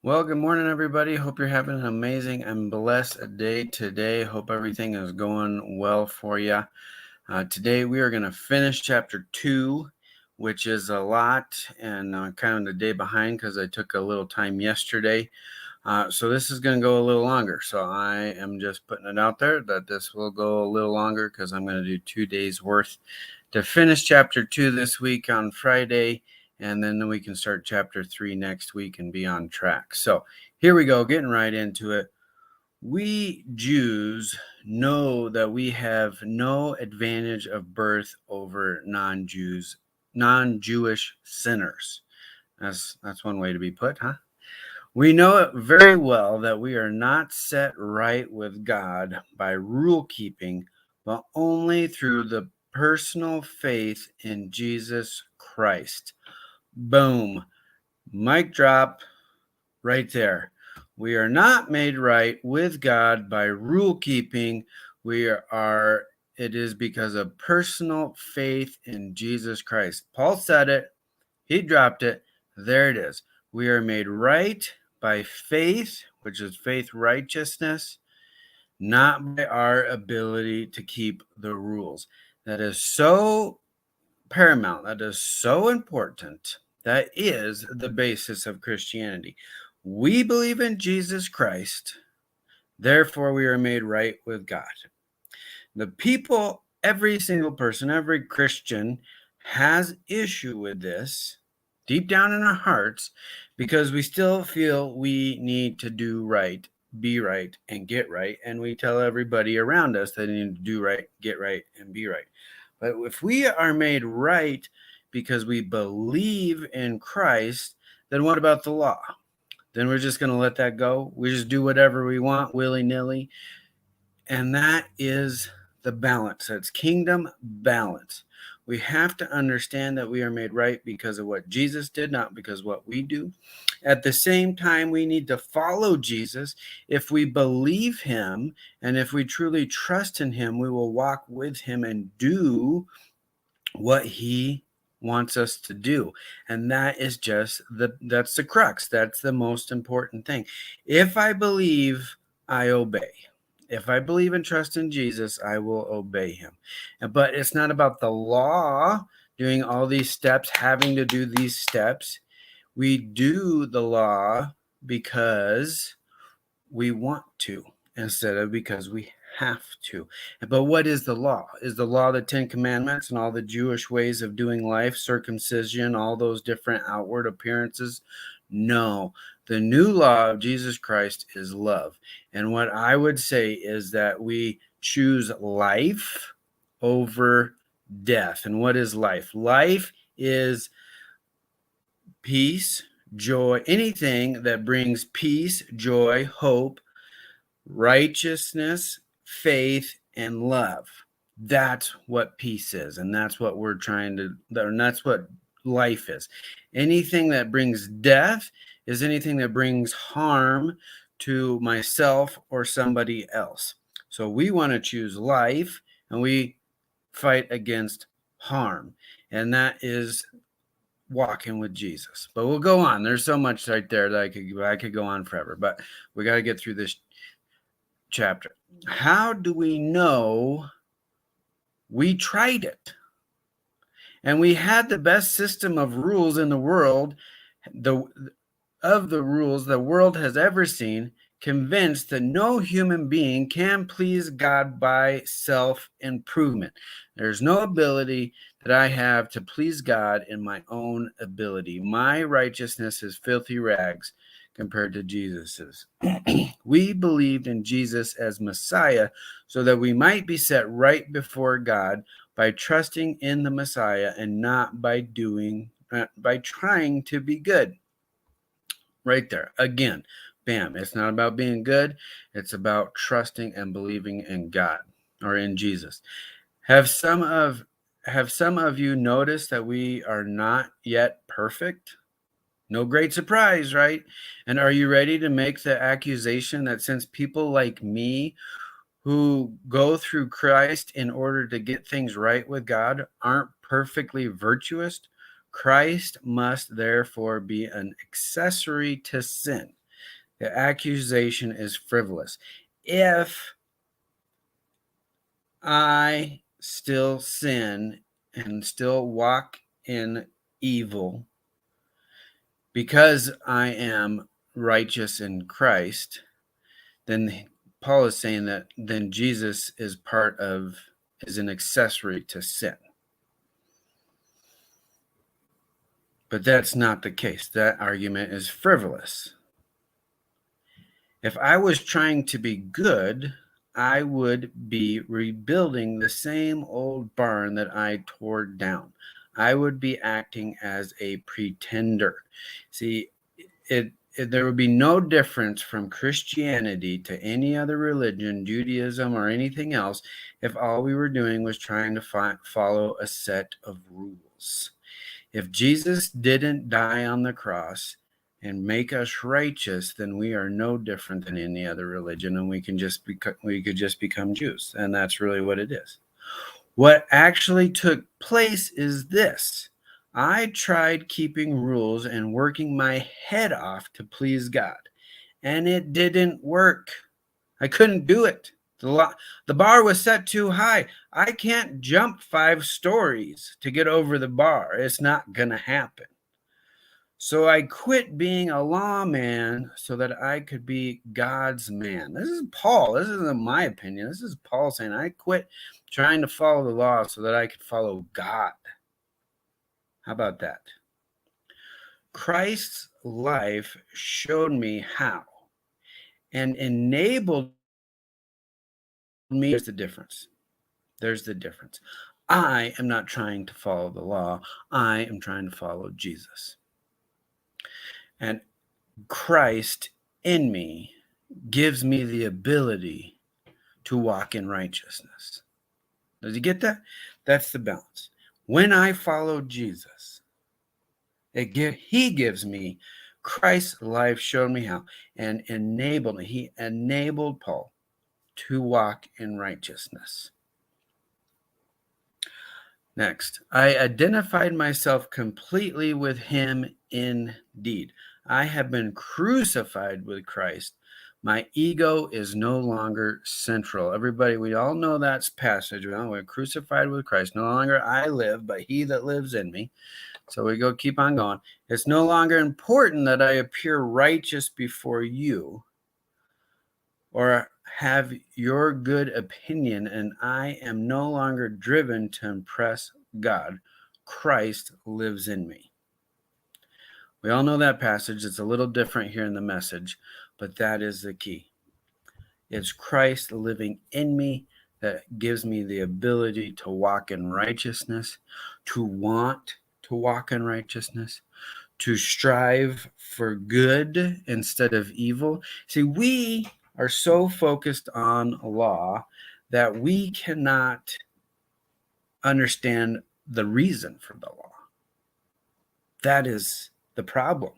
Well, good morning, everybody. Hope you're having an amazing and blessed day today. Hope everything is going well for you. Today, we are going to finish chapter 2, which is a lot and kind of the day behind because I took a little time yesterday. So this is going to go a little longer. So I am just putting it out there that this will go a little longer because I'm going to do 2 days worth to finish chapter 2 this week on Friday. And then we can start chapter 3 next week and be on track. So here we go, getting right into it. We Jews know that we have no advantage of birth over non-Jewish sinners. That's one way to be put, huh? We know it very well that we are not set right with God by rule keeping, but only through the personal faith in Jesus Christ. Boom. Mic drop right there. We are not made right with God by rule keeping. It is because of personal faith in Jesus Christ. Paul said it, he dropped it. There it is. We are made right by faith, which is faith righteousness, not by our ability to keep the rules. That is so paramount. That is so important. That is the basis of Christianity. We believe in Jesus Christ, therefore we are made right with God. The people, every single person, every Christian has issue with this deep down in our hearts because we still feel we need to do right, be right, and get right. And we tell everybody around us that they need to do right, get right, and be right. But if we are made right because we believe in Christ, then what about the law? Then we're just going to let that go. We just do whatever we want willy-nilly. And that is the balance. That's kingdom balance. We have to understand that we are made right because of what Jesus did, not because of what we do. At the same time, we need to follow Jesus. If we believe him and if we truly trust in him, we will walk with him and do what he wants us to do. And that is that's the crux. That's the most important thing. If I believe, I obey. If I believe and trust in Jesus, I will obey him. But it's not about the law doing all these steps, having to do these steps. We do the law because we want to instead of because we have to. But what is the law? Is the law the 10 commandments and all the Jewish ways of doing life, circumcision, all those different outward appearances? No. The new law of Jesus Christ is love. And what I would say is that we choose life over death. And what is life? Life is peace, joy, anything that brings peace, joy, hope, righteousness, faith, and love. That's what peace is. And that's what and that's what life is. Anything that brings death is anything that brings harm to myself or somebody else. So we want to choose life and we fight against harm. And that is walking with Jesus. But we'll go on. There's so much right there that I could go on forever, but we got to get through this chapter. How do we know we tried it? And we had the best system of rules in the world, of the rules the world has ever seen, convinced that no human being can please God by self-improvement. There's no ability that I have to please God in my own ability. My righteousness is filthy rags compared to Jesus's. We believed in Jesus as Messiah so that we might be set right before God by trusting in the Messiah and not by trying to be good. Right there. Again, bam. It's not about being good. It's about trusting and believing in God or in Jesus. Have some of you noticed that we are not yet perfect? No great surprise, right? And are you ready to make the accusation that since people like me who go through Christ in order to get things right with God aren't perfectly virtuous, Christ must therefore be an accessory to sin? The accusation is frivolous. If I still sin and still walk in evil because I am righteous in Christ, then Paul is saying that then Jesus is an accessory to sin. But that's not the case. That argument is frivolous. If I was trying to be good, I would be rebuilding the same old barn that I tore down. I would be acting as a pretender. See, there would be no difference from Christianity to any other religion, Judaism, or anything else if all we were doing was trying to follow a set of rules. If Jesus didn't die on the cross and make us righteous, then we are no different than any other religion, and we could just become Jews, and that's really what it is. What actually took place is this. I tried keeping rules and working my head off to please God, and it didn't work. I couldn't do it. The bar was set too high. I can't jump 5 stories to get over the bar. It's not going to happen. So I quit being a lawman so that I could be God's man. This is Paul. This isn't my opinion. This is Paul saying, I quit trying to follow the law so that I could follow God. How about that? Christ's life showed me how and enabled me. There's the difference. I am not trying to follow the law. I am trying to follow Jesus. And Christ in me gives me the ability to walk in righteousness. Does you get that? That's the balance. When I follow Jesus, he gives me Christ's life, showed me how, and enabled me. He enabled Paul to walk in righteousness. Next, I identified myself completely with him indeed. I have been crucified with Christ. My ego is no longer central. Everybody, we all know that passage. We're crucified with Christ. No longer I live, but he that lives in me. So we keep on going. It's no longer important that I appear righteous before you or have your good opinion, and I am no longer driven to impress God. Christ lives in me. We all know that passage. It's a little different here in the Message, but that is the key. It's Christ living in me that gives me the ability to walk in righteousness, to want to walk in righteousness, to strive for good instead of evil. See, we are so focused on law that we cannot understand the reason for the law. That is the problem.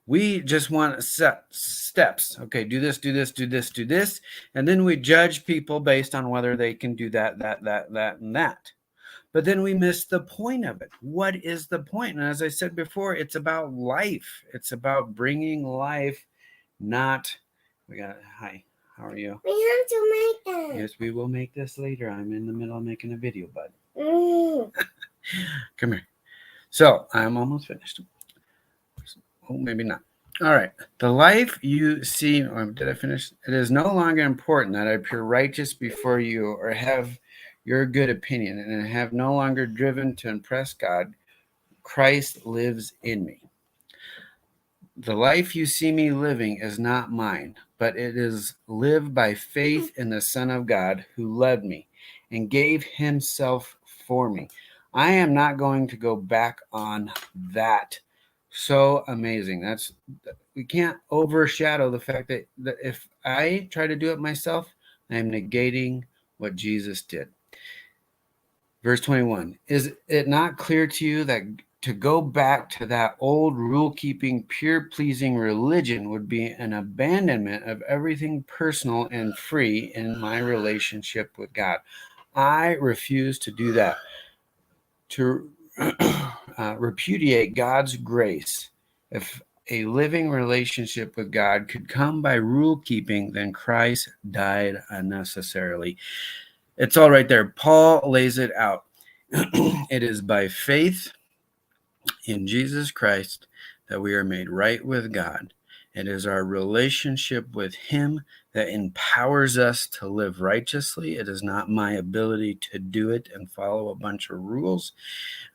We just want set steps. Okay, do this, do this, do this, do this. And then we judge people based on whether they can do that, and that. But then we miss the point of it. What is the point? And as I said before, it's about life. It's about bringing life, not... Hi, how are you? We have to make that. Yes, we will make this later. I'm in the middle of making a video, bud. Come here. So, I'm almost finished. Oh, maybe not. All right. The life you see... did I finish? It is no longer important that I appear righteous before you or have your good opinion, and I have no longer driven to impress God. Christ lives in me. The life you see me living is not mine, but it is lived by faith in the Son of God who loved me and gave himself for me. I am not going to go back on that. So amazing. We can't overshadow the fact that if I try to do it myself, I am negating what Jesus did. Verse 21, is it not clear to you that to go back to that old rule-keeping, pure-pleasing religion would be an abandonment of everything personal and free in my relationship with God? I refuse to do that. To repudiate God's grace. If a living relationship with God could come by rule keeping, then Christ died unnecessarily. It's all right there. Paul lays it out. It is by faith in Jesus Christ that we are made right with God. It is our relationship with Him that empowers us to live righteously. It is not my ability to do it and follow a bunch of rules.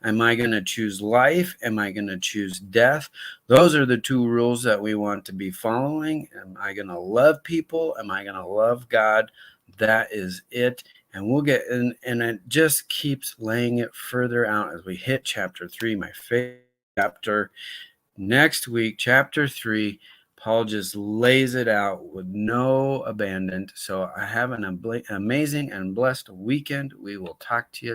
Am I going to choose life? Am I going to choose death? Those are the two rules that we want to be following. Am I going to love people? Am I going to love God? That is it. And we'll get in, and it just keeps laying it further out as we hit chapter 3, my favorite chapter. Next week, chapter 3, Paul just lays it out with no abandon. So I have an amazing and blessed weekend. We will talk to you